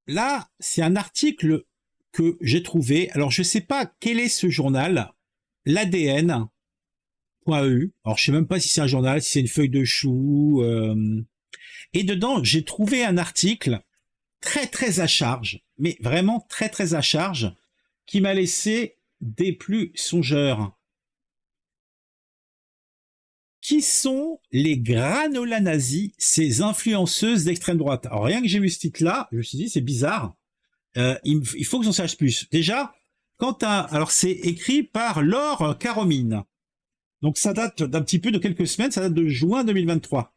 là, c'est un article que j'ai trouvé. Alors, je ne sais pas quel est ce journal, l'ADN.eu. Alors, je sais même pas si c'est un journal, si c'est une feuille de chou. Et dedans, j'ai trouvé un article très, très à charge, mais vraiment très, très à charge, qui m'a laissé des plus songeurs. Qui sont les granola nazis, ces influenceuses d'extrême droite? Alors rien que j'ai vu ce titre-là, je me suis dit c'est bizarre. Il faut que j'en sache plus. Déjà, alors c'est écrit par Laure Caromine. Donc ça date d'un petit peu de quelques semaines, ça date de juin 2023.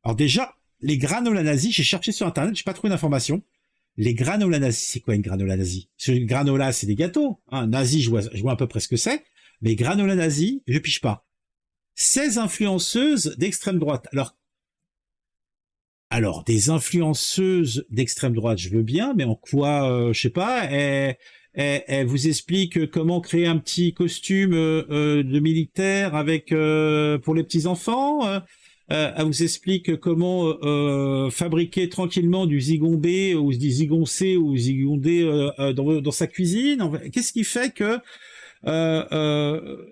Alors déjà, les granola nazis, j'ai cherché sur internet, j'ai pas trouvé d'informations. Les granola nazis, c'est quoi une granola nazie? Une granola, c'est des gâteaux. Hein. Nazi, je vois à peu près ce que c'est. Mais granola nazi, je piche pas. 16 influenceuses d'extrême droite. Alors, des influenceuses d'extrême droite, je veux bien, mais en quoi, je sais pas, elle vous explique comment créer un petit costume de militaire avec pour les petits enfants. Elle vous explique comment fabriquer tranquillement du zigon B ou du zigon C ou zigon D dans sa cuisine. Qu'est-ce qui fait que euh, euh,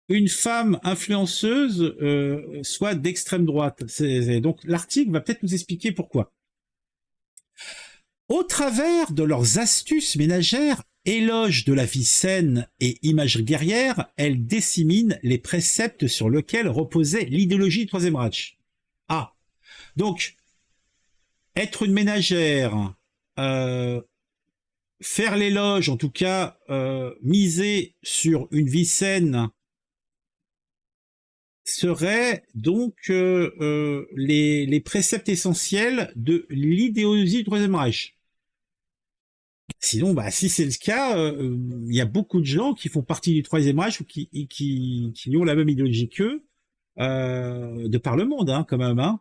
une femme influenceuse soit d'extrême droite? Donc l'article va peut-être nous expliquer pourquoi. Au travers de leurs astuces ménagères, éloge de la vie saine et imagerie guerrière, elles disséminent les préceptes sur lesquels reposait l'idéologie du Troisième Reich. Ah, donc, être une ménagère, faire l'éloge, en tout cas, miser sur une vie saine, serait donc les préceptes essentiels de l'idéologie du Troisième Reich. Sinon, bah, si c'est le cas, y a beaucoup de gens qui font partie du Troisième Reich ou qui ont la même idéologie qu'eux, de par le monde, hein, quand même. Hein.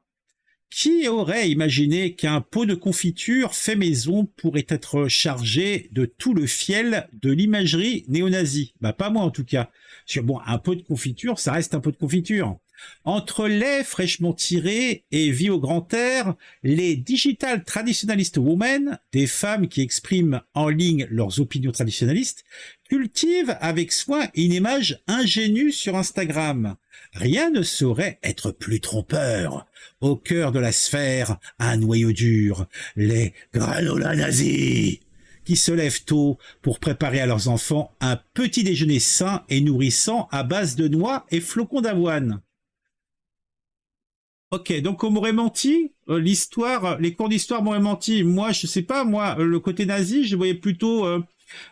Qui aurait imaginé qu'un pot de confiture fait maison pourrait être chargé de tout le fiel de l'imagerie néo-nazie? Bah, pas moi en tout cas. Parce que bon, un pot de confiture, ça reste un pot de confiture. Entre lait fraîchement tiré et vie au grand air, les digital traditionalist women, des femmes qui expriment en ligne leurs opinions traditionalistes, cultivent avec soin une image ingénue sur Instagram. Rien ne saurait être plus trompeur. Au cœur de la sphère, un noyau dur, les granola nazis, qui se lèvent tôt pour préparer à leurs enfants un petit déjeuner sain et nourrissant à base de noix et flocons d'avoine. Ok, donc on m'aurait menti, l'histoire, les cours d'histoire m'auraient menti. Moi, je sais pas, moi, le côté nazi, je voyais plutôt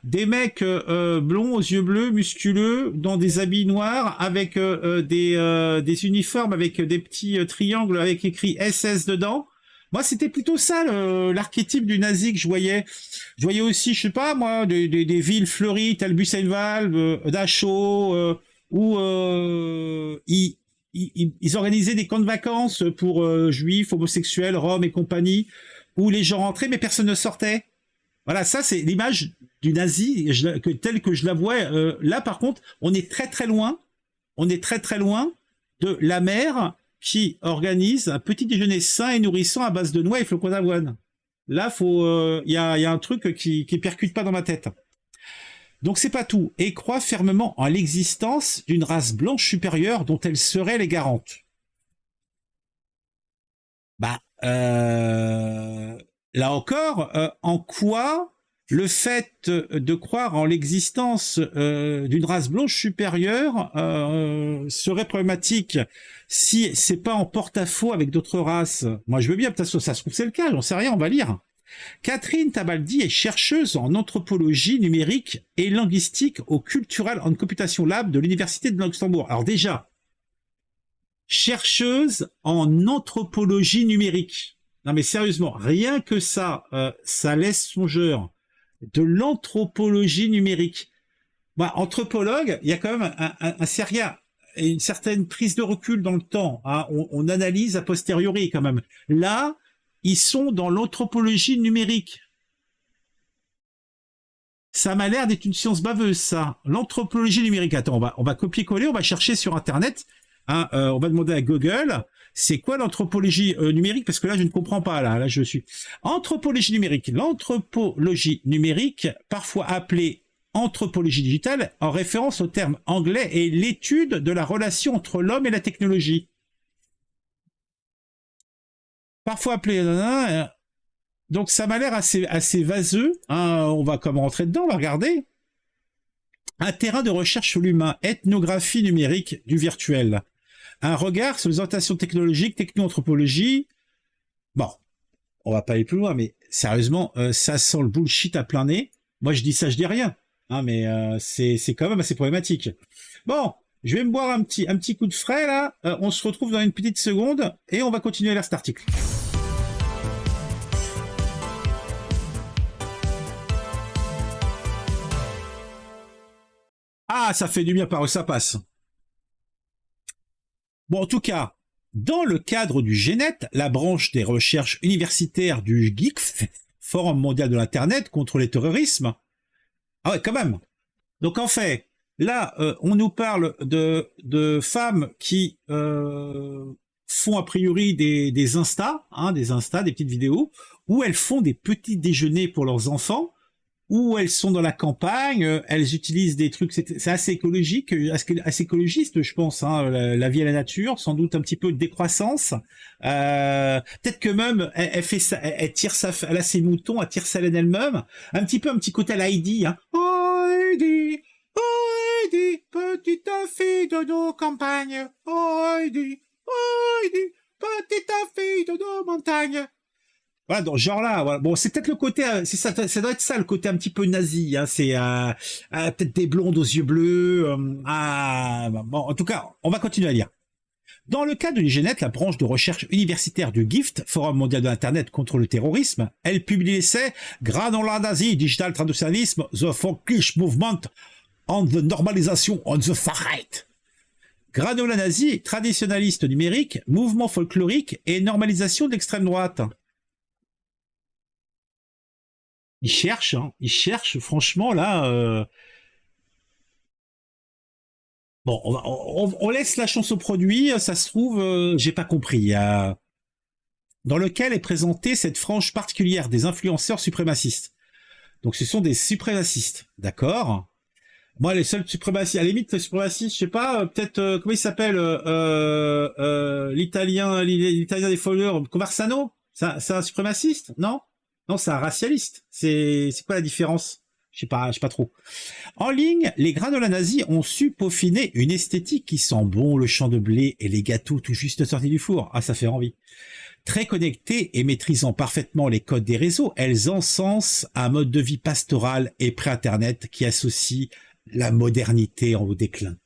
des mecs blonds aux yeux bleus, musculeux, dans des habits noirs, avec des uniformes avec des petits triangles avec écrit SS dedans. Moi, c'était plutôt ça l'archétype du nazi que je voyais. Je voyais aussi, je sais pas moi, des villes fleuries, telles Buchenwald, Dachau, où ils organisaient des camps de vacances pour juifs, homosexuels, roms et compagnie, où les gens rentraient mais personne ne sortait. Voilà, ça c'est l'image du nazi telle que je la vois. Là par contre, on est très très loin. On est très très loin de la mère qui organise un petit déjeuner sain et nourrissant à base de noix et flocons d'avoine. Là, il y a un truc qui percute pas dans ma tête. Donc c'est pas tout, et croit fermement en l'existence d'une race blanche supérieure dont elle serait les garantes. Bah, là encore, en quoi le fait de croire en l'existence d'une race blanche supérieure serait problématique si c'est pas en porte-à-faux avec d'autres races? Moi, je veux bien, peut-être que ça se trouve c'est le cas, j'en sais rien, on va lire. Catherine Tabaldi est chercheuse en anthropologie numérique et linguistique au Cultural and Computation Lab de l'Université de Luxembourg. Alors déjà, chercheuse en anthropologie numérique. Non mais sérieusement, rien que ça, ça laisse songeur. De l'anthropologie numérique. Bah, anthropologue, il y a quand même un sérieux et une certaine prise de recul dans le temps. Hein. On analyse a posteriori quand même. Là, ils sont dans l'anthropologie numérique. Ça m'a l'air d'être une science baveuse, ça. L'anthropologie numérique. Attends, on va copier-coller, on va chercher sur Internet. Hein, on va demander à Google C'est quoi l'anthropologie numérique? Parce que là, je ne comprends pas. Là, je suis. Anthropologie numérique. L'anthropologie numérique, parfois appelée anthropologie digitale, en référence au terme anglais, est l'étude de la relation entre l'homme et la technologie. Parfois appelée... Donc ça m'a l'air assez vaseux. Hein, on va comme rentrer dedans, on va regarder. Un terrain de recherche sur l'humain, ethnographie numérique du virtuel. Un regard sur les orientations technologiques, techno-anthropologie. Bon, on va pas aller plus loin, mais sérieusement, ça sent le bullshit à plein nez. Moi, je dis ça, je dis rien. Hein, mais c'est quand même assez problématique. Bon, je vais me boire un petit coup de frais, là. On se retrouve dans une petite seconde, et on va continuer à lire cet article. Ah, ça fait du bien par où ça passe. Bon, en tout cas, dans le cadre du GENET, la branche des recherches universitaires du GICF, Forum mondial de l'Internet contre les terrorismes. Ah ouais, quand même. Donc en fait, là, on nous parle de femmes qui font a priori des Insta, hein, des petites vidéos, où elles font des petits déjeuners pour leurs enfants, où elles sont dans la campagne, elles utilisent des trucs, c'est assez écologique, assez écologiste, je pense, hein, la vie à la nature, sans doute un petit peu de décroissance. Peut-être que même elle fait ça, elle tire ça, elle a ses moutons, elle tire sa laine elle-même, un petit côté à la Heidi, hein. Oh Heidi, petite fille de nos campagnes, oh Heidi, petite fille de nos montagnes. Voilà, dans ce genre-là, voilà. Bon, c'est peut-être le côté, c'est ça, ça doit être ça, le côté un petit peu nazi, hein. C'est peut-être des blondes aux yeux bleus. Bon, en tout cas, on va continuer à lire. Dans le cas de l'IGNET, la branche de recherche universitaire du GIFT, Forum mondial de l'Internet contre le terrorisme, elle publie l'essai Granola Nazi, Digital Traditionalism, The Folkish Movement and the Normalization on the Far Right. Granola Nazi, traditionnaliste numérique, mouvement folklorique et normalisation de l'extrême droite. Ils cherchent, franchement, là... Bon, on laisse la chance au produit, ça se trouve, j'ai pas compris. Dans lequel est présentée cette frange particulière des influenceurs suprémacistes. Donc ce sont des suprémacistes, d'accord? Moi, les seuls suprémacistes, à la limite, les suprémacistes, je sais pas, peut-être, comment il s'appelle, l'italien des followers, Conversano? C'est un suprémaciste? Non? Non, c'est un racialiste. C'est quoi la différence? Je sais pas trop. En ligne, les granola nazis ont su peaufiner une esthétique qui sent bon le champ de blé et les gâteaux tout juste sortis du four. Ah, ça fait envie. Très connectées et maîtrisant parfaitement les codes des réseaux, elles encensent un mode de vie pastoral et pré-internet qui associe la modernité au déclin.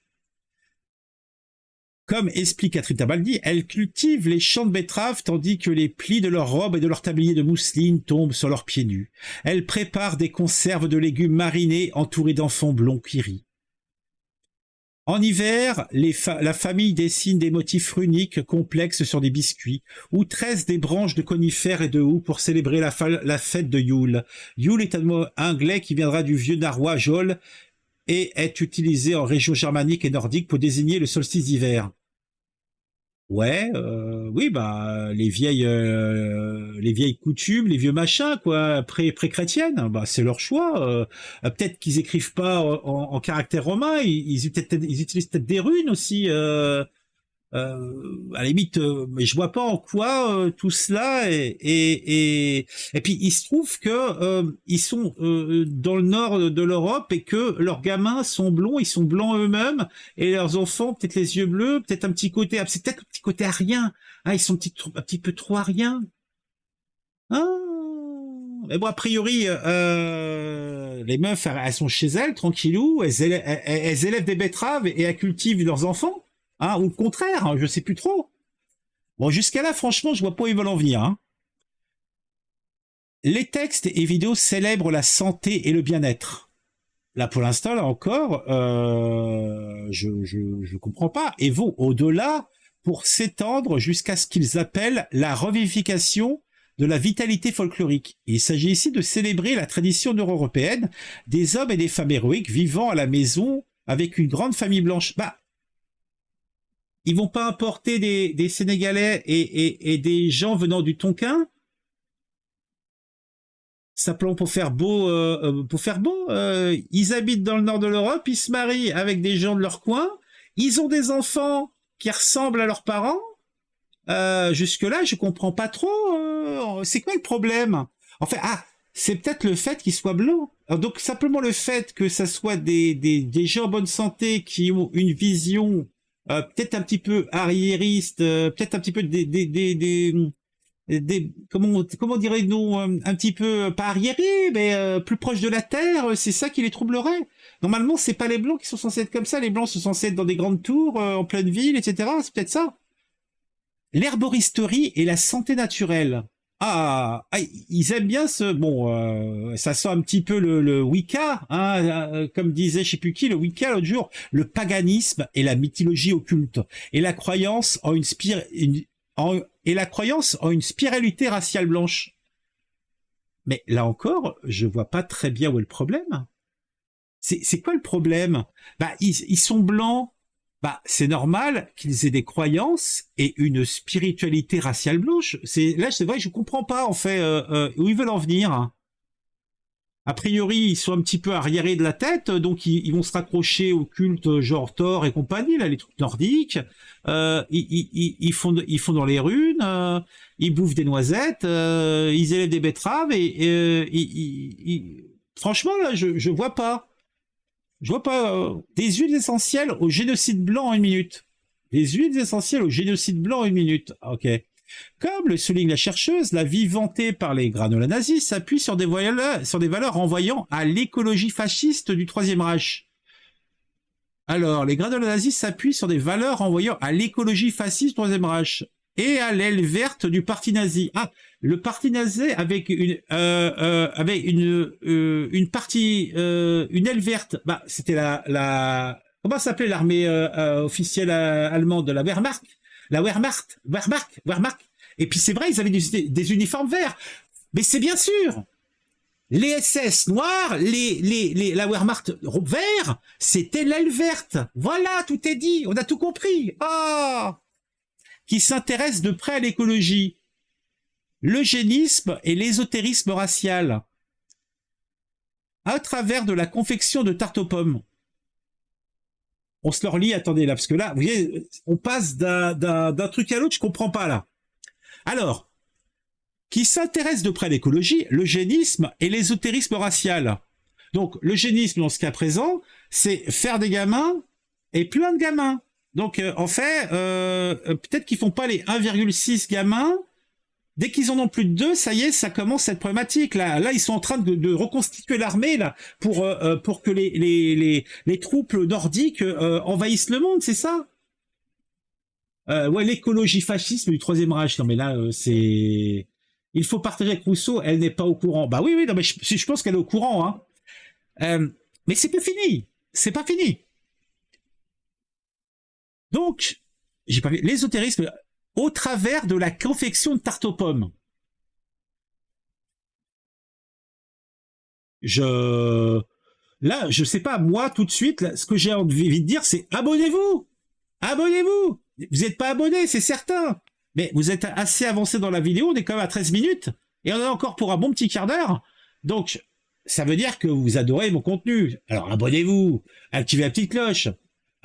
Comme explique Catherine Tabaldi, elles cultivent les champs de betteraves tandis que les plis de leurs robes et de leurs tabliers de mousseline tombent sur leurs pieds nus. Elles préparent des conserves de légumes marinés entourés d'enfants blonds qui rient. En hiver, la famille dessine des motifs runiques complexes sur des biscuits ou tresse des branches de conifères et de houes pour célébrer la fête de Yule. Yule est un mot anglais qui viendra du vieux narrois Jol et est utilisé en région germanique et nordique pour désigner le solstice d'hiver. Ouais, oui, bah les vieilles coutumes, les vieux machins, quoi, pré-chrétiennes, bah c'est leur choix. Peut-être qu'ils écrivent pas en caractère romain, ils utilisent peut-être des runes aussi. À la limite, mais je vois pas en quoi tout cela et puis il se trouve que ils sont dans le nord de l'Europe et que leurs gamins sont blonds, ils sont blancs eux-mêmes et leurs enfants peut-être les yeux bleus, peut-être un petit côté, c'est peut-être un petit côté arien. Ah, ils sont un petit peu trop ariens. Ah. Mais bon, a priori, les meufs, elles sont chez elles, tranquillou, elles élèvent des betteraves et elles cultivent leurs enfants. Hein, ou le contraire, hein, je sais plus trop. Bon, jusqu'à là, franchement, je vois pas où ils veulent en venir. Hein. Les textes et vidéos célèbrent la santé et le bien-être. Là, pour l'instant, là encore, je comprends pas. Et vont au-delà pour s'étendre jusqu'à ce qu'ils appellent la revivification de la vitalité folklorique. Il s'agit ici de célébrer la tradition nord-européenne des hommes et des femmes héroïques vivant à la maison avec une grande famille blanche. Bah, Ils vont pas importer des Sénégalais et des gens venant du Tonkin simplement pour faire beau, ils habitent dans le nord de l'Europe, ils se marient avec des gens de leur coin, ils ont des enfants qui ressemblent à leurs parents. Jusque-là, je comprends pas trop. C'est quoi le problème? En fait, c'est peut-être le fait qu'ils soient blancs. Alors, donc simplement le fait que ça soit des gens en bonne santé qui ont une vision peut-être un petit peu arriériste, peut-être un petit peu comment dirais-nous, un petit peu pas arriérés, mais plus proche de la terre, c'est ça qui les troublerait. Normalement, c'est pas les blancs qui sont censés être comme ça. Les blancs sont censés être dans des grandes tours, en pleine ville, etc. C'est peut-être ça. L'herboristerie et la santé naturelle. Ils aiment bien ce... Bon, ça sent un petit peu le Wicca, hein, comme disait je sais plus qui, le Wicca l'autre jour, le paganisme et la mythologie occulte, et la croyance en la croyance en une spiritualité raciale blanche. Mais là encore, je vois pas très bien où est le problème. C'est quoi le problème? Ils sont blancs. C'est normal qu'ils aient des croyances et une spiritualité raciale blanche. Là, c'est vrai que je comprends pas, en fait, où ils veulent en venir. A priori, ils sont un petit peu arriérés de la tête, donc ils vont se raccrocher au culte genre Thor et compagnie, là, les trucs nordiques. Ils font dans les runes, ils bouffent des noisettes, ils élèvent des betteraves franchement, là, je vois pas. Je vois pas des huiles essentielles au génocide blanc en 1 minute. Des huiles essentielles au génocide blanc en 1 minute. Ok. Comme le souligne la chercheuse, la vie vantée par les granolas nazis s'appuie sur des valeurs renvoyant à l'écologie fasciste du Troisième Reich. Alors, les granolas nazis s'appuient sur des valeurs renvoyant à l'écologie fasciste du Troisième Reich et à l'aile verte du parti nazi. Le parti nazi avec une partie, une aile verte. C'était comment s'appelait l'armée officielle allemande, la Wehrmacht, Wehrmacht. Et puis c'est vrai, ils avaient des uniformes verts. Mais c'est bien sûr. Les SS noirs, la Wehrmacht vert, c'était l'aile verte. Voilà, tout est dit. On a tout compris. Qui s'intéresse de près à l'écologie, l'eugénisme et l'ésotérisme racial, à travers de la confection de tartes aux pommes. On se leur lit, attendez là, parce que là, vous voyez, on passe d'un truc à l'autre, je comprends pas là. Alors, qui s'intéresse de près à l'écologie, l'eugénisme et l'ésotérisme racial. Donc, l'eugénisme, dans ce cas présent, c'est faire des gamins et plein de gamins. Donc, en fait, peut-être qu'ils font pas les 1,6 gamins. Dès qu'ils en ont plus de 2, ça y est, ça commence cette problématique. Là, ils sont en train de reconstituer l'armée là pour que les troupes nordiques envahissent le monde, c'est ça? Ouais, l'écologie fascisme du Troisième Reich. Non, mais là, c'est... Il faut partager avec Rousseau, elle n'est pas au courant. Oui, non, mais je pense qu'elle est au courant. Hein. Mais c'est pas fini. C'est pas fini. Donc, j'ai pas vu l'ésotérisme au travers de la confection de tarte aux pommes. Là, je sais pas, moi, tout de suite, là, ce que j'ai envie de dire, c'est abonnez-vous! Abonnez-vous! Vous n'êtes pas abonné, c'est certain. Mais vous êtes assez avancé dans la vidéo, on est quand même à 13 minutes, et on en a encore pour un bon petit quart d'heure. Donc, ça veut dire que vous adorez mon contenu. Alors, abonnez-vous, activez la petite cloche.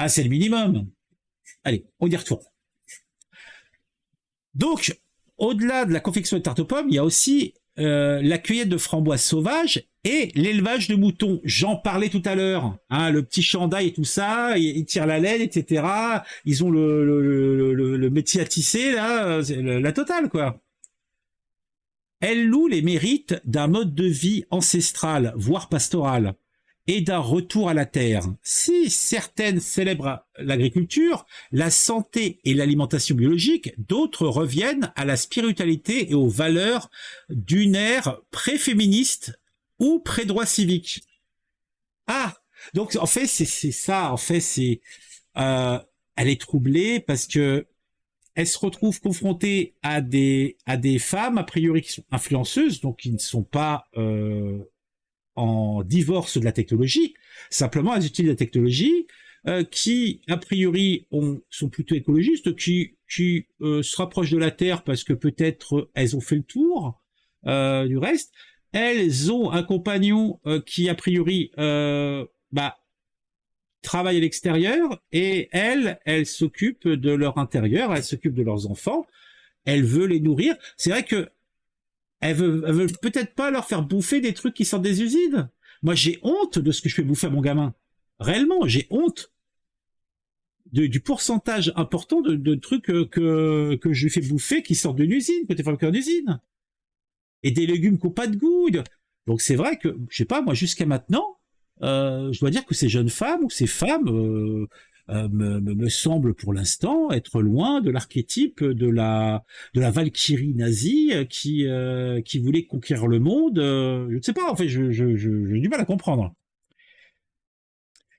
C'est le minimum. Allez, on y retourne. Donc, au-delà de la confection de tarte aux pommes, il y a aussi la cueillette de framboises sauvages et l'élevage de moutons. J'en parlais tout à l'heure. Hein, le petit chandail et tout ça, ils tirent la laine, etc. Ils ont le métier à tisser, là, la totale, quoi. Elle loue les mérites d'un mode de vie ancestral, voire pastoral, et d'un retour à la terre. Si certaines célèbrent l'agriculture, la santé et l'alimentation biologique, d'autres reviennent à la spiritualité et aux valeurs d'une ère pré-féministe ou pré-droit civique. Donc en fait c'est ça, en fait c'est... elle est troublée parce que elle se retrouve confrontée à des femmes, a priori, qui sont influenceuses, donc qui ne sont pas... en divorce de la technologie, simplement elles utilisent la technologie qui a priori sont plutôt écologistes, qui se rapprochent de la Terre parce que peut-être elles ont fait le tour du reste. Elles ont un compagnon qui a priori travaille à l'extérieur, et elles s'occupent de leur intérieur, elles s'occupent de leurs enfants, elle veut les nourrir. C'est vrai que elle veut peut-être pas leur faire bouffer des trucs qui sortent des usines. Moi, j'ai honte de ce que je fais bouffer à mon gamin. Réellement, j'ai honte du pourcentage important de trucs que je lui fais bouffer qui sortent d'une usine, peut-être fabriqués en usine. Et des légumes qui n'ont pas de goût. Donc c'est vrai que, je sais pas, moi jusqu'à maintenant, je dois dire que ces jeunes femmes ou ces femmes me semblent pour l'instant être loin de l'archétype de la Valkyrie nazie qui voulait conquérir le monde. Je ne sais pas, en fait, j'ai du mal à comprendre.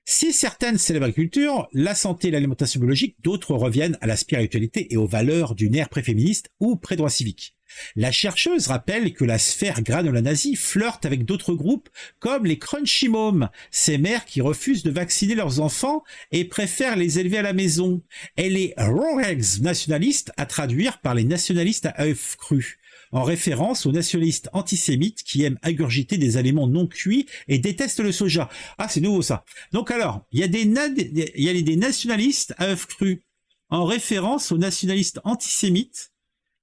Si certaines célèbrent l'agriculture, la santé et l'alimentation biologique, d'autres reviennent à la spiritualité et aux valeurs d'une ère préféministe ou pré-droit civique. La chercheuse rappelle que la sphère granola nazie flirte avec d'autres groupes comme les Crunchy Moms, ces mères qui refusent de vacciner leurs enfants et préfèrent les élever à la maison. Elle est Rorex nationaliste à traduire par les nationalistes à œufs crus, en référence aux nationalistes antisémites qui aiment ingurgiter des aliments non cuits et détestent le soja. Ah, c'est nouveau ça. Donc alors, il y a des nationalistes à œufs crus en référence aux nationalistes antisémites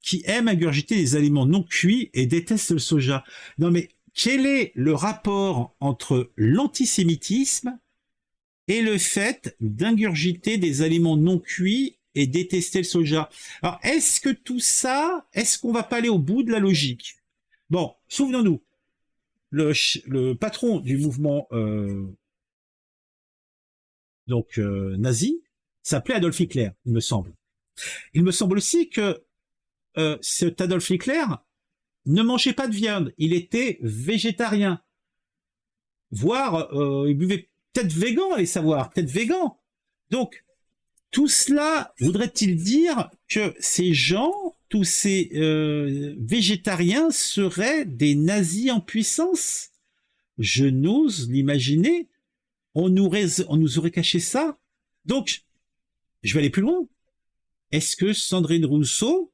qui aiment ingurgiter des aliments non cuits et détestent le soja. Non mais, quel est le rapport entre l'antisémitisme et le fait d'ingurgiter des aliments non cuits et détester le soja? Alors, est-ce que tout ça, est-ce qu'on va pas aller au bout de la logique? Bon, souvenons-nous, le patron du mouvement nazi s'appelait Adolf Hitler, il me semble. Il me semble aussi que cet Adolf Hitler ne mangeait pas de viande, il était végétarien, voire il buvait peut-être végan, allez savoir, peut-être végan. Donc, tout cela voudrait-il dire que ces gens, tous ces végétariens seraient des nazis en puissance? Je n'ose l'imaginer. On nous aurait caché ça. Donc, je vais aller plus loin. Est-ce que Sandrine Rousseau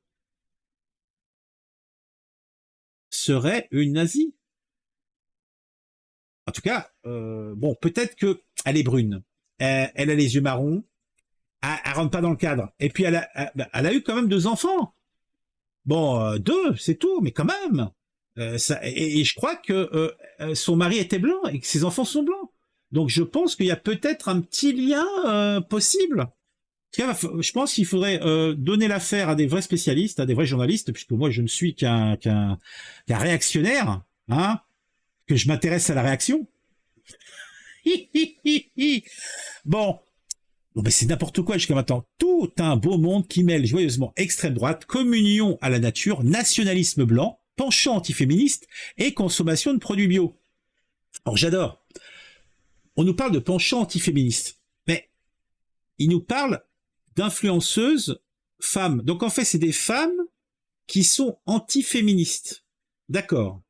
serait une nazie? En tout cas, bon, peut-être que elle est brune. Elle a les yeux marrons. Elle rentre pas dans le cadre. Et puis elle a eu quand même 2 enfants. Bon, 2, c'est tout, mais quand même. Et je crois que son mari était blanc et que ses enfants sont blancs. Donc je pense qu'il y a peut-être un petit lien possible. Je pense qu'il faudrait donner l'affaire à des vrais spécialistes, à des vrais journalistes, puisque moi je ne suis qu'un réactionnaire, hein, que je m'intéresse à la réaction. Bon, mais c'est n'importe quoi jusqu'à maintenant. Tout un beau monde qui mêle joyeusement extrême droite, communion à la nature, nationalisme blanc, penchant antiféministe et consommation de produits bio. Alors j'adore. On nous parle de penchant antiféministe, mais il nous parle d'influenceuses femmes. Donc en fait, c'est des femmes qui sont antiféministes. D'accord.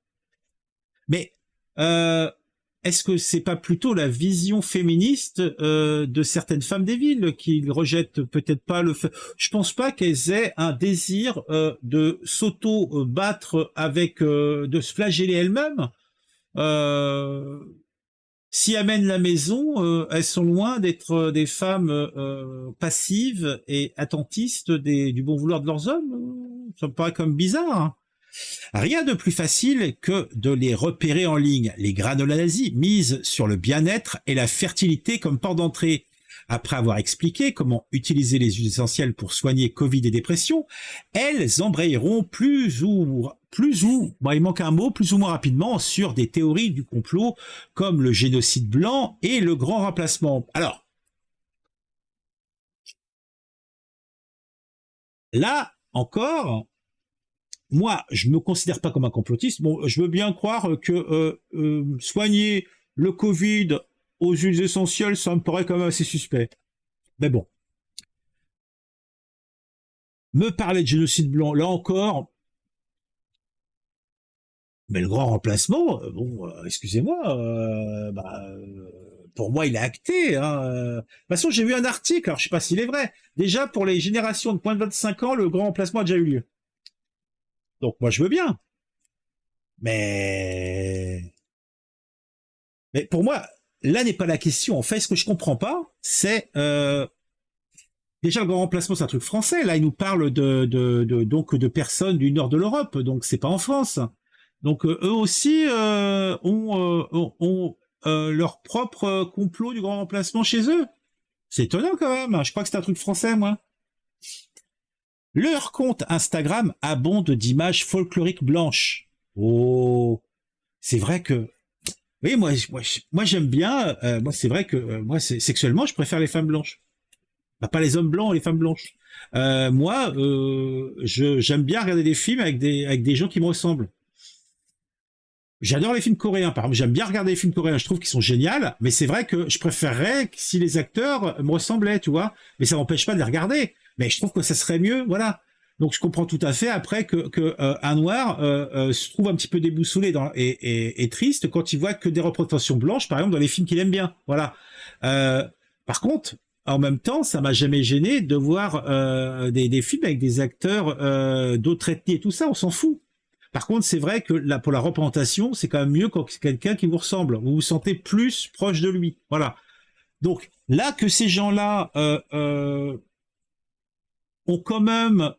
Mais est-ce que c'est pas plutôt la vision féministe de certaines femmes des villes qui rejettent peut-être pas le fait? Je pense pas qu'elles aient un désir de s'auto-battre avec, de se flageller elles-mêmes. Si amènent la maison, elles sont loin d'être des femmes passives et attentistes du bon vouloir de leurs hommes. Ça me paraît comme bizarre. Hein. Rien de plus facile que de les repérer en ligne. Les granola nazis misent sur le bien-être et la fertilité comme porte d'entrée. Après avoir expliqué comment utiliser les huiles essentielles pour soigner Covid et dépression, elles embrayeront plus ou, bon, il manque un mot, plus ou moins rapidement sur des théories du complot comme le génocide blanc et le grand remplacement. Alors, là encore, moi, je me considère pas comme un complotiste. Bon, je veux bien croire que soigner le Covid aux huiles essentielles, ça me paraît quand même assez suspect. Mais bon. Me parler de génocide blanc, là encore, mais le grand remplacement, bon, excusez-moi, pour moi, il est acté. Hein. De toute façon, j'ai vu un article, alors je sais pas s'il est vrai. Déjà, pour les générations de moins de 25 ans, le grand remplacement a déjà eu lieu. Donc moi, je veux bien. Mais, mais pour moi, là n'est pas la question. En fait, ce que je comprends pas, c'est déjà le grand remplacement, c'est un truc français. Là, il nous parle donc de personnes du nord de l'Europe, donc c'est pas en France. Donc eux aussi ont leur propre complot du grand remplacement chez eux. C'est étonnant quand même. Je crois que c'est un truc français, moi. Leur compte Instagram abonde d'images folkloriques blanches. Oh, c'est vrai que oui, moi j'aime bien. Moi, c'est vrai que moi, sexuellement, je préfère les femmes blanches. Bah, pas les hommes blancs, les femmes blanches. Moi, j'aime bien regarder des films avec des gens qui me ressemblent. J'adore les films coréens, par exemple. J'aime bien regarder les films coréens. Je trouve qu'ils sont géniaux, mais c'est vrai que je préférerais si les acteurs me ressemblaient, tu vois. Mais ça m'empêche pas de les regarder. Mais je trouve que ça serait mieux, voilà. Donc je comprends tout à fait après que un noir se trouve un petit peu déboussolé et triste quand il voit que des représentations blanches, par exemple dans les films qu'il aime bien. Voilà. Par contre, en même temps, ça m'a jamais gêné de voir des films avec des acteurs d'autres ethnies et tout ça. On s'en fout. Par contre, c'est vrai que là, pour la représentation, c'est quand même mieux quand c'est quelqu'un qui vous ressemble. Vous vous sentez plus proche de lui. Voilà. Donc là que ces gens-là ont quand même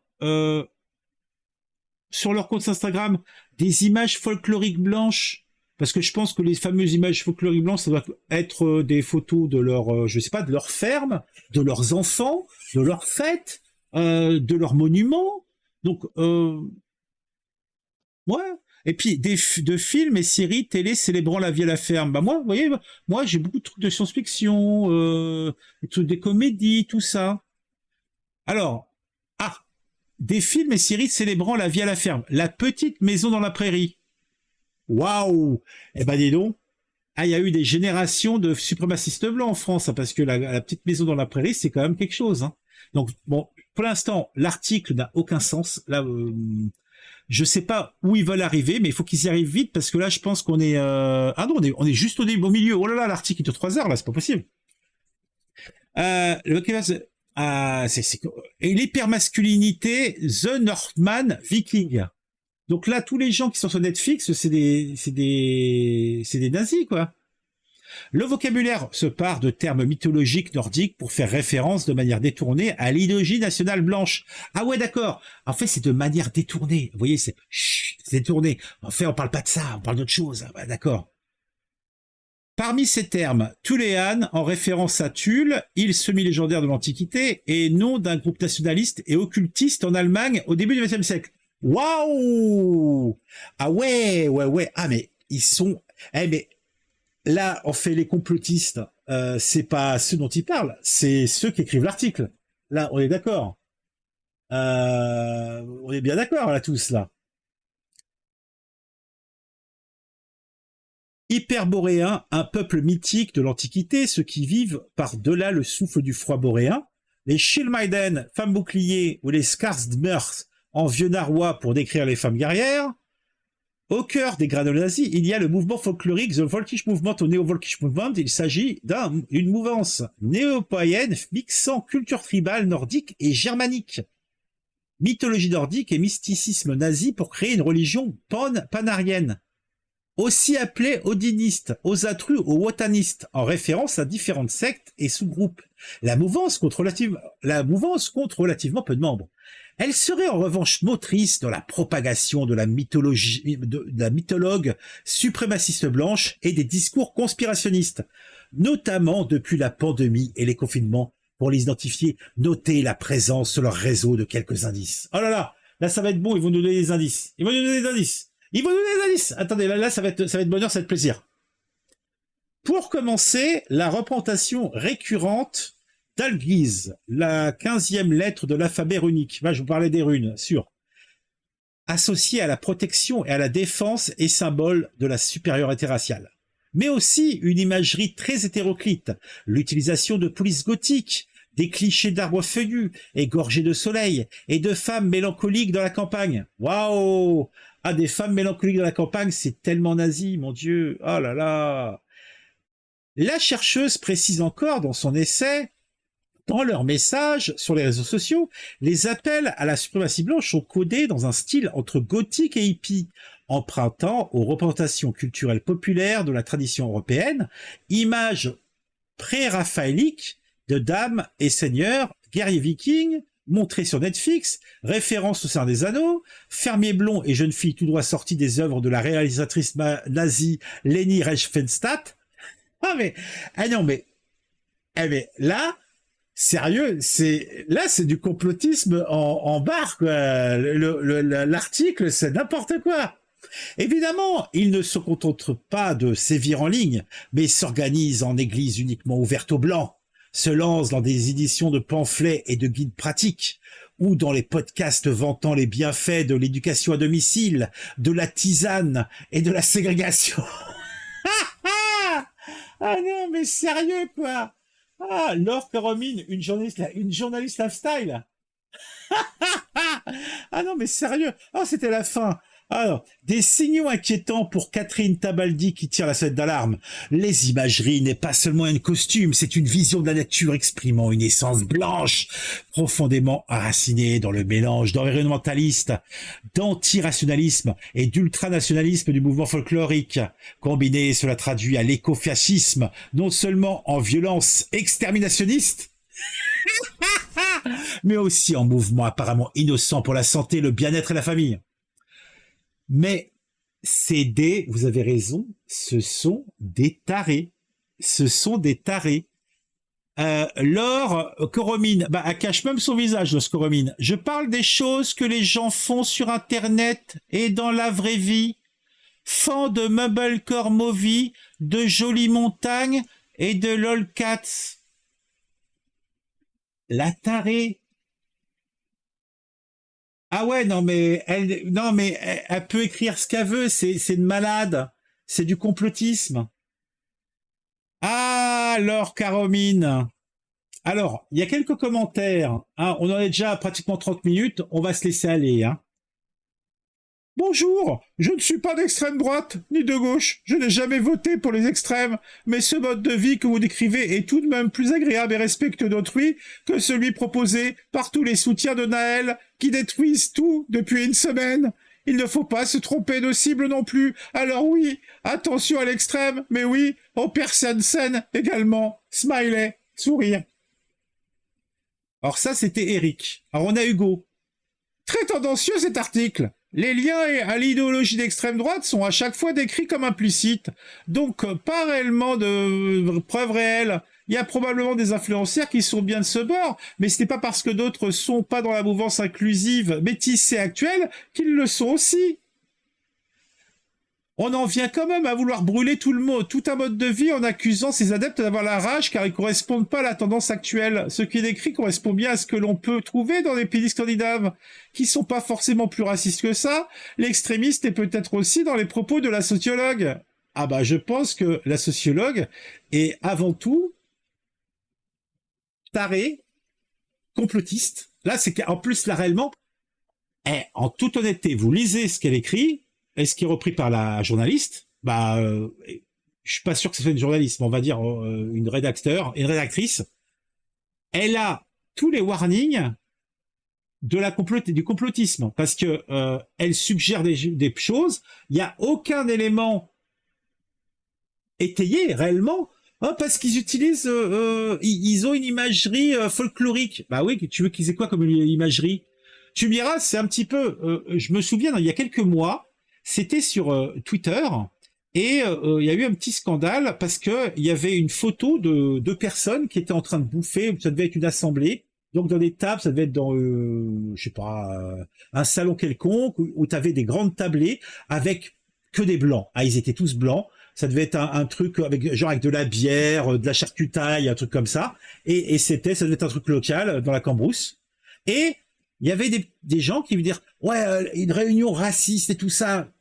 sur leur compte Instagram des images folkloriques blanches, parce que je pense que les fameuses images folkloriques blanches, ça doit être des photos de leur, je sais pas, de leur ferme, de leurs enfants, de leurs fêtes, de leurs monuments. Donc, ouais. Et puis de films et séries télé célébrant la vie à la ferme. Bah moi, vous voyez, moi j'ai beaucoup de trucs de science-fiction, des trucs des comédies, tout ça. Alors, ah, des films et séries célébrant la vie à la ferme. La petite maison dans la prairie. Waouh. Eh ben dis donc. Ah, il y a eu des générations de suprémacistes blancs en France, hein, parce que la petite maison dans la prairie, c'est quand même quelque chose. Hein. Donc bon, pour l'instant, l'article n'a aucun sens. Là, je sais pas où ils veulent arriver, mais il faut qu'ils y arrivent vite parce que là, je pense qu'on est ah non, on est juste au début, au milieu. Oh là là, l'article est de 3 heures là, c'est pas possible. Le et l'hypermasculinité, The Northman Viking. Donc là, tous les gens qui sont sur Netflix, c'est des nazis, quoi. Le vocabulaire se part de termes mythologiques nordiques pour faire référence de manière détournée à l'idéologie nationale blanche. Ah ouais, d'accord. En fait, c'est de manière détournée. Vous voyez, c'est détourné. En fait, on parle pas de ça, on parle d'autre chose. Ah bah, d'accord. Parmi ces termes, Thuléan, en référence à Tulle, île semi-légendaire de l'Antiquité, et nom d'un groupe nationaliste et occultiste en Allemagne au début du XXe siècle. Waouh! Ah ouais, ouais, ouais. Ah mais ils sont... Eh mais là, on fait les complotistes. C'est pas ceux dont ils parlent, c'est ceux qui écrivent l'article. Là, on est d'accord. On est bien d'accord là tous là. Hyperboréens, un peuple mythique de l'Antiquité, ceux qui vivent par-delà le souffle du froid boréen. Les Schildmaiden, femmes boucliers, ou les Skarsdmeurs, en vieux narrois pour décrire les femmes guerrières. Au cœur des granules nazis, il y a le mouvement folklorique The Volkisch Movement ou Neo-Volkisch Movement. Il s'agit d'une mouvance néo-païenne mixant culture tribale nordique et germanique, mythologie nordique et mysticisme nazi pour créer une religion panarienne, aussi appelée odiniste, osatru ou wotaniste, en référence à différentes sectes et sous-groupes. La mouvance compte relativement peu de membres. Elle serait en revanche motrice dans la propagation de la mythologie, de la mythologue suprémaciste blanche et des discours conspirationnistes, notamment depuis la pandémie et les confinements. Pour les identifier, notez la présence sur leur réseau de quelques indices. Oh là là, là ça va être bon, ils vont nous donner des indices. Ils vont nous donner des indices. Ils vont nous donner des indices. Attendez, là ça va être bonheur, ça va être plaisir. Pour commencer, la représentation récurrente d'Algiz, la 15e lettre de l'alphabet runique. Là, je vous parlais des runes, sûr. Associée à la protection et à la défense et symbole de la supériorité raciale. Mais aussi une imagerie très hétéroclite, l'utilisation de polices gothiques, des clichés d'arbres feuillus, égorgés de soleil, et de femmes mélancoliques dans la campagne. Waouh! Ah, des femmes mélancoliques dans la campagne, c'est tellement nazi, mon Dieu. Oh là là! La chercheuse précise encore dans son essai, dans leur message sur les réseaux sociaux, les appels à la suprématie blanche sont codés dans un style entre gothique et hippie, empruntant aux représentations culturelles populaires de la tradition européenne, images pré-raphaéliques de dames et seigneurs, guerriers vikings, montrés sur Netflix, référence au Seigneur des Anneaux, fermier blond et jeune fille tout droit sortie des œuvres de la réalisatrice nazie Leni Riefenstahl. Ah non mais, là, sérieux, c'est du complotisme en barre, quoi. L'article, c'est n'importe quoi. Évidemment, ils ne se contentent pas de sévir en ligne, mais s'organisent en église uniquement ouverte aux blancs, se lancent dans des éditions de pamphlets et de guides pratiques, ou dans les podcasts vantant les bienfaits de l'éducation à domicile, de la tisane et de la ségrégation. Ah non, mais sérieux, quoi. Ah, Laure Perromine, une journaliste lifestyle. Ah non, mais sérieux. Oh, c'était la fin. Alors, des signaux inquiétants pour Catherine Tabaldi qui tire la sonnette d'alarme. Les imageries n'est pas seulement un costume, c'est une vision de la nature exprimant une essence blanche, profondément enracinée dans le mélange d'environnementalistes, d'antirationalisme et d'ultranationalisme du mouvement folklorique. Combiné, cela traduit à l'écofascisme, non seulement en violence exterminationniste, mais aussi en mouvement apparemment innocent pour la santé, le bien-être et la famille. Mais vous avez raison, ce sont des tarés. Ce sont des tarés. Laure Coromine, elle cache même son visage, Laure Coromine. Je parle des choses que les gens font sur Internet et dans la vraie vie. Fan de Mumblecore Movie, de Jolies Montagnes et de Lolcats. La tarée. Ah ouais, non mais elle peut écrire ce qu'elle veut, c'est une malade, c'est du complotisme. Ah, alors Caromine. Alors, il y a quelques commentaires, hein, on en est déjà à pratiquement 30 minutes, on va se laisser aller, hein. Bonjour, je ne suis pas d'extrême droite, ni de gauche, je n'ai jamais voté pour les extrêmes, mais ce mode de vie que vous décrivez est tout de même plus agréable et respectueux d'autrui que celui proposé par tous les soutiens de Naël qui détruisent tout depuis une semaine. Il ne faut pas se tromper de cible non plus, alors oui, attention à l'extrême, mais oui, aux personnes saines également. Smiley, sourire. Alors ça, c'était Eric. Alors on a Hugo. Très tendancieux cet article. Les liens à l'idéologie d'extrême droite sont à chaque fois décrits comme implicites, donc pas réellement de preuves réelles. Il y a probablement des influenceurs qui sont bien de ce bord, mais ce n'est pas parce que d'autres sont pas dans la mouvance inclusive, métissée actuelle, qu'ils le sont aussi. On en vient quand même à vouloir brûler tout un mode de vie en accusant ces adeptes d'avoir la rage car ils correspondent pas à la tendance actuelle. Ce qui est décrit correspond bien à ce que l'on peut trouver dans les pays scandinaves, qui sont pas forcément plus racistes que ça. L'extrémiste est peut-être aussi dans les propos de la sociologue. Ah bah je pense que la sociologue est avant tout tarée, complotiste. Là c'est qu'en plus là réellement, en toute honnêteté, vous lisez ce qu'elle écrit, et ce qui est repris par la journaliste, je suis pas sûr que ce soit une journaliste, mais on va dire une rédactrice. Elle a tous les warnings de du complotisme, parce que elle suggère des choses. Il n'y a aucun élément étayé réellement, hein, parce qu'ils utilisent, ils ont une imagerie folklorique. Bah oui, tu veux qu'ils aient quoi comme imagerie? Tu me diras, c'est un petit peu. Je me souviens, il y a quelques mois. C'était sur Twitter et il y a eu un petit scandale parce que il y avait une photo de deux personnes qui étaient en train de bouffer. Ça devait être une assemblée, donc dans des tables, ça devait être dans je sais pas un salon quelconque où tu avais des grandes tablées avec que des blancs. Ah, ils étaient tous blancs. Ça devait être un truc avec de la bière, de la charcutaille, un truc comme ça. Et ça devait être un truc local dans la Cambrousse. Et il y avait des gens qui veulent dire ouais une réunion raciste et tout ça.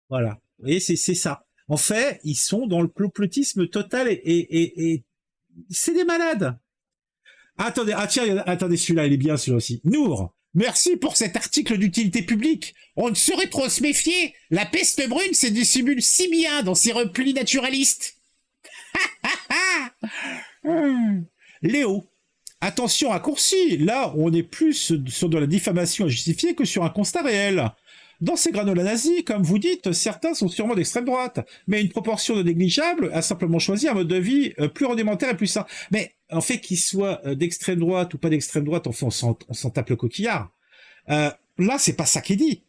Voilà. Vous voyez, c'est ça. En fait, ils sont dans le complotisme total et c'est des malades. Attendez, ah tiens, attendez, celui-là, il est bien celui-là aussi. Nour, Merci pour cet article d'utilité publique. On ne saurait trop se méfier. La peste brune se dissimule si bien dans ses replis naturalistes. Léo. Attention raccourci. Là, on est plus sur de la diffamation à justifier que sur un constat réel. Dans ces granolas nazis, comme vous dites, certains sont sûrement d'extrême droite, mais une proportion de négligeable a simplement choisi un mode de vie plus rudimentaire et plus sain. Mais en fait, qu'ils soient d'extrême droite ou pas d'extrême droite, enfin, on s'en tape le coquillard. Là, c'est pas ça qui est dit.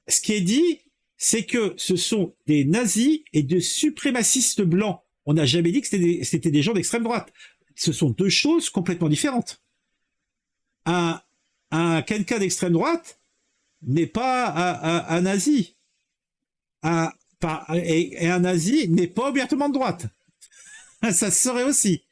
Ce qui est dit, c'est que ce sont des nazis et de suprémacistes blancs. On n'a jamais dit que c'était des gens d'extrême droite. Ce sont deux choses complètement différentes. Un quelqu'un d'extrême droite n'est pas un nazi. Et un nazi n'est pas obligatoirement de droite. Ça se saurait aussi.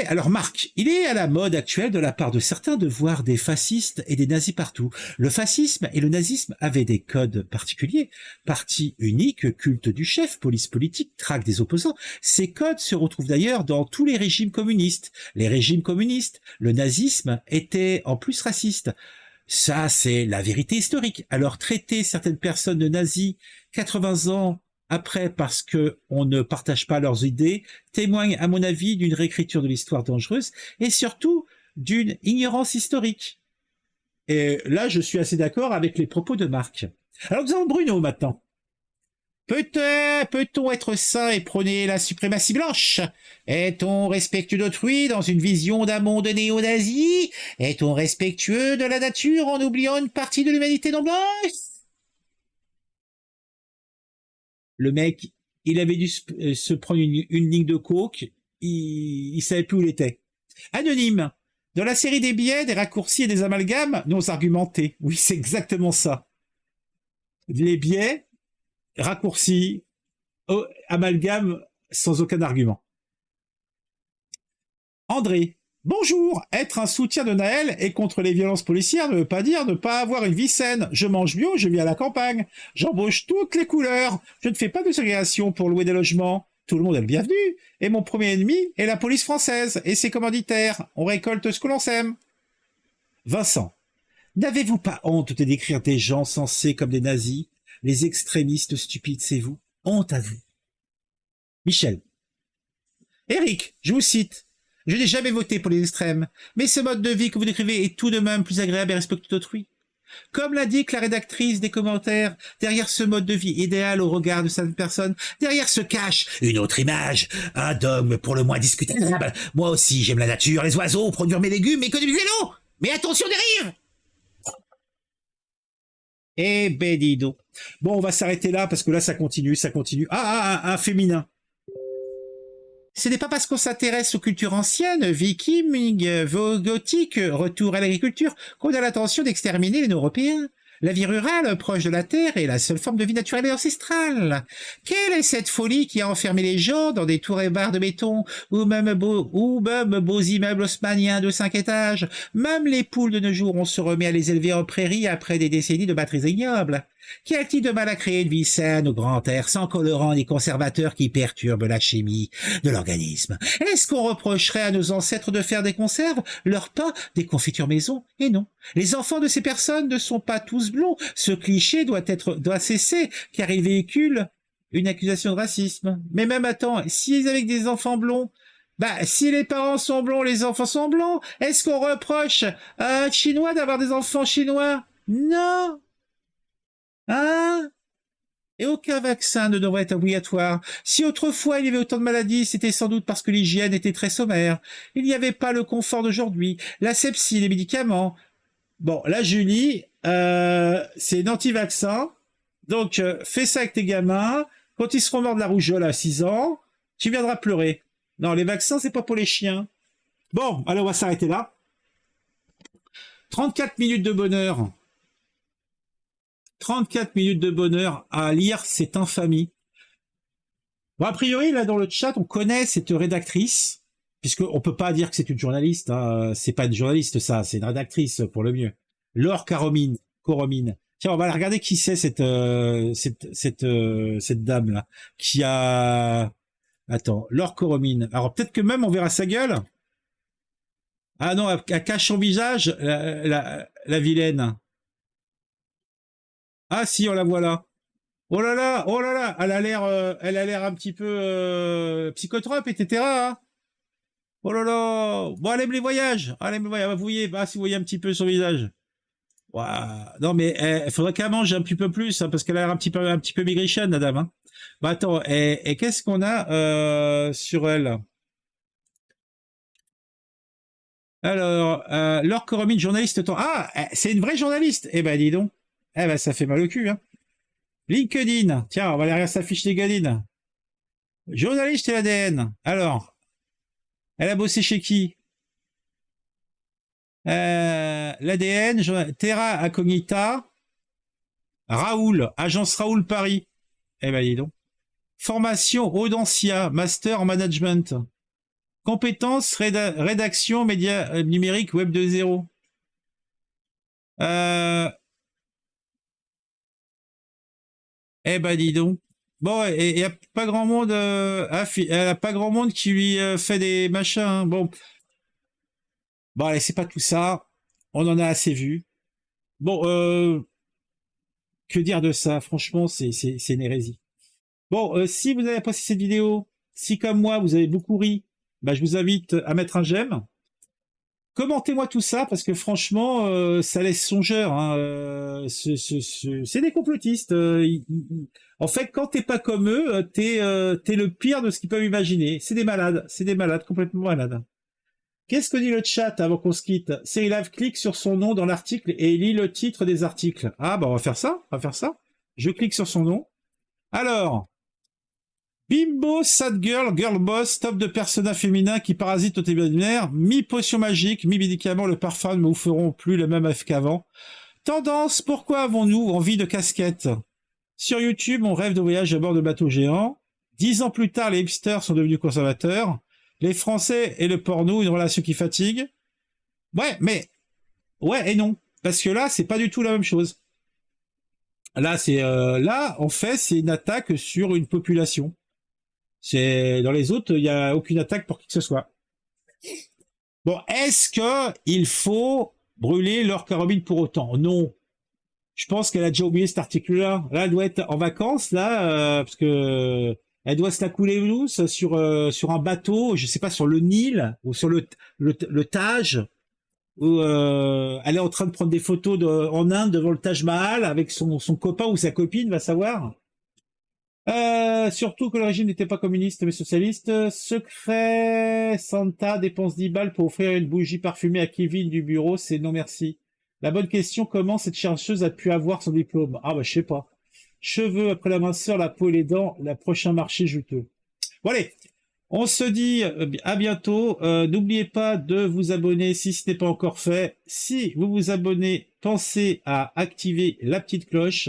Alors Marc, il est à la mode actuelle de la part de certains de voir des fascistes et des nazis partout. Le fascisme et le nazisme avaient des codes particuliers. Parti unique, culte du chef, police politique, traque des opposants. Ces codes se retrouvent d'ailleurs dans tous les régimes communistes. Les régimes communistes, le nazisme était en plus raciste. Ça, c'est la vérité historique. Alors traiter certaines personnes de nazis 80 ans après parce que on ne partage pas leurs idées témoigne à mon avis d'une réécriture de l'histoire dangereuse et surtout d'une ignorance historique. Et là, je suis assez d'accord avec les propos de Marc. Alors nous avons Bruno maintenant. Peut-on être sain et prôner la suprématie blanche? Est-on respectueux d'autrui dans une vision d'un monde néo-nazi? Est-on respectueux de la nature en oubliant une partie de l'humanité non blanche? Le mec, il avait dû se prendre une ligne de coke, il savait plus où il était. Anonyme. Dans la série des biais, des raccourcis et des amalgames, non argumentés. Oui, c'est exactement ça. Les biais, raccourcis, amalgames, sans aucun argument. André. Bonjour, être un soutien de Naël et contre les violences policières ne veut pas dire ne pas avoir une vie saine. Je mange bio, je vis à la campagne. J'embauche toutes les couleurs. Je ne fais pas de ségrégation pour louer des logements. Tout le monde est le bienvenu. Et mon premier ennemi est la police française et ses commanditaires. On récolte ce que l'on sème. Vincent. N'avez-vous pas honte de décrire des gens censés comme des nazis? Les extrémistes stupides, c'est vous. Honte à vous. Michel. Eric, je vous cite. Je n'ai jamais voté pour les extrêmes, mais ce mode de vie que vous décrivez est tout de même plus agréable et respectueux d'autrui. Comme l'indique la rédactrice des commentaires, derrière ce mode de vie idéal au regard de certaines personnes, derrière se cache une autre image, un dogme pour le moins discutable. Moi aussi, j'aime la nature, les oiseaux, produire mes légumes, économiser l'eau. Mais attention dérive! Eh ben dis donc. Bon, on va s'arrêter là parce que là, ça continue. Un féminin. Ce n'est pas parce qu'on s'intéresse aux cultures anciennes, vikings, gothiques, retour à l'agriculture, qu'on a l'intention d'exterminer les Européens. La vie rurale, proche de la terre, est la seule forme de vie naturelle et ancestrale. Quelle est cette folie qui a enfermé les gens dans des tours et barres de béton, ou même beaux immeubles haussmanniens de 5 étages? Même les poules de nos jours, on se remet à les élever en prairie après des décennies de batteries ignobles. Qu'y a-t-il de mal à créer une vie saine au grand air, sans colorants ni conservateurs qui perturbent la chimie de l'organisme? Est-ce qu'on reprocherait à nos ancêtres de faire des conserves, leurs pains, des confitures maison? Et non. Les enfants de ces personnes ne sont pas tous blonds. Ce cliché doit cesser, car il véhicule une accusation de racisme. Mais même attends, s'ils avaient des enfants blonds, si les parents sont blonds, les enfants sont blonds, est-ce qu'on reproche à un Chinois d'avoir des enfants chinois? Non. Hein? Et aucun vaccin ne devrait être obligatoire. Si autrefois il y avait autant de maladies, c'était sans doute parce que l'hygiène était très sommaire. Il n'y avait pas le confort d'aujourd'hui, la sepsie, les médicaments. Bon, là Julie, c'est une anti-vaccin. Donc fais ça avec tes gamins. Quand ils seront morts de la rougeole à 6 ans, tu viendras pleurer. Non, les vaccins, c'est pas pour les chiens. Bon, allez, on va s'arrêter là. 34 minutes de bonheur. 34 minutes de bonheur à lire cette infamie. Bon, a priori, là, dans le chat, on connaît cette rédactrice, puisqu'on peut pas dire que c'est une journaliste, hein. C'est pas une journaliste, ça, c'est une rédactrice, pour le mieux. Laure Coromine. Tiens, on va la regarder qui c'est, cette dame-là, qui a... Attends, Laure Coromine. Alors, peut-être que même on verra sa gueule. Ah non, elle cache son visage, la vilaine. Ah si, on la voit là. Oh là là, elle a l'air un petit peu psychotrope, etc. Hein. Oh là là, bon, elle aime les voyages. Elle aime les voyages. Vous voyez, bah, si vous voyez un petit peu son visage. Ouah. Non mais il faudrait qu'elle mange un petit peu plus, hein, parce qu'elle a l'air un petit peu maigrichonne, la dame. Hein. Bah attends, et qu'est-ce qu'on a sur elle? Alors, Laure Coromine, journaliste. Ah, c'est une vraie journaliste. Eh ben dis donc. Eh ben ça fait mal au cul. Hein. LinkedIn. Tiens, on va aller regarder sa fiche LinkedIn. Journaliste et l'ADN. Alors, elle a bossé chez qui? L'ADN, Terra Incognita, Raoul, agence Raoul Paris. Eh ben dis donc. Formation Audencia, master en management. Compétences rédaction média numérique web 2.0. Euh, eh ben dis donc. Bon, et il y a pas grand monde. Elle a pas grand monde qui lui fait des machins. Hein. Bon, bon, allez, c'est pas tout ça. On en a assez vu. Bon, que dire de ça? Franchement, c'est une hérésie. Bon, si vous avez apprécié cette vidéo, si comme moi vous avez beaucoup ri, bah, je vous invite à mettre un j'aime. Commentez-moi tout ça parce que franchement, ça laisse songeur. Hein, c'est des complotistes. En fait, quand t'es pas comme eux, t'es le pire de ce qu'ils peuvent imaginer. C'est des malades, complètement malades. Qu'est-ce que dit le chat avant qu'on se quitte? Serialive clique sur son nom dans l'article et lit le titre des articles. Ah bah on va faire ça, on va faire ça. Je clique sur son nom. Alors, Bimbo, Sad Girl, Girl Boss, top de persona féminin qui parasite au imaginaire, mi-potion magique, mi-médicament, le parfum ne vous feront plus le même effet qu'avant. Tendance, pourquoi avons-nous envie de casquettes? Sur YouTube, on rêve de voyage à bord de bateaux géants. 10 ans plus tard, les hipsters sont devenus conservateurs. Les Français et le porno, une relation qui fatigue. Ouais, mais ouais et non. Parce que là, c'est pas du tout la même chose. Là, en fait, c'est une attaque sur une population. C'est dans les autres, il n'y a aucune attaque pour qui que ce soit. Bon, est-ce que il faut brûler leur carabine pour autant? Non. Je pense qu'elle a déjà oublié cet article-là. Là, elle doit être en vacances, là, parce que elle doit se la couler loose sur un bateau, je sais pas, sur le Nil ou sur le Tage, où elle est en train de prendre des photos en Inde devant le Taj Mahal avec son copain ou sa copine, va savoir. Surtout que le régime n'était pas communiste mais socialiste. Secret Santa dépense 10 balles pour offrir une bougie parfumée à Kevin du bureau, c'est non merci. La bonne question, comment cette chercheuse a pu avoir son diplôme? Ah bah je sais pas. Cheveux après la minceur, la peau et les dents, le prochain marché juteux. Bon allez, on se dit à bientôt. N'oubliez pas de vous abonner si ce n'est pas encore fait. Si vous vous abonnez, pensez à activer la petite cloche.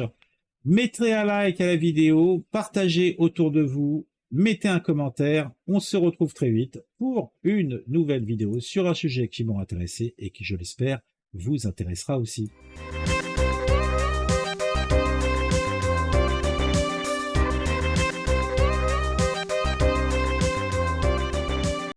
Mettez un like à la vidéo, partagez autour de vous, mettez un commentaire. On se retrouve très vite pour une nouvelle vidéo sur un sujet qui m'aura intéressé et qui, je l'espère, vous intéressera aussi.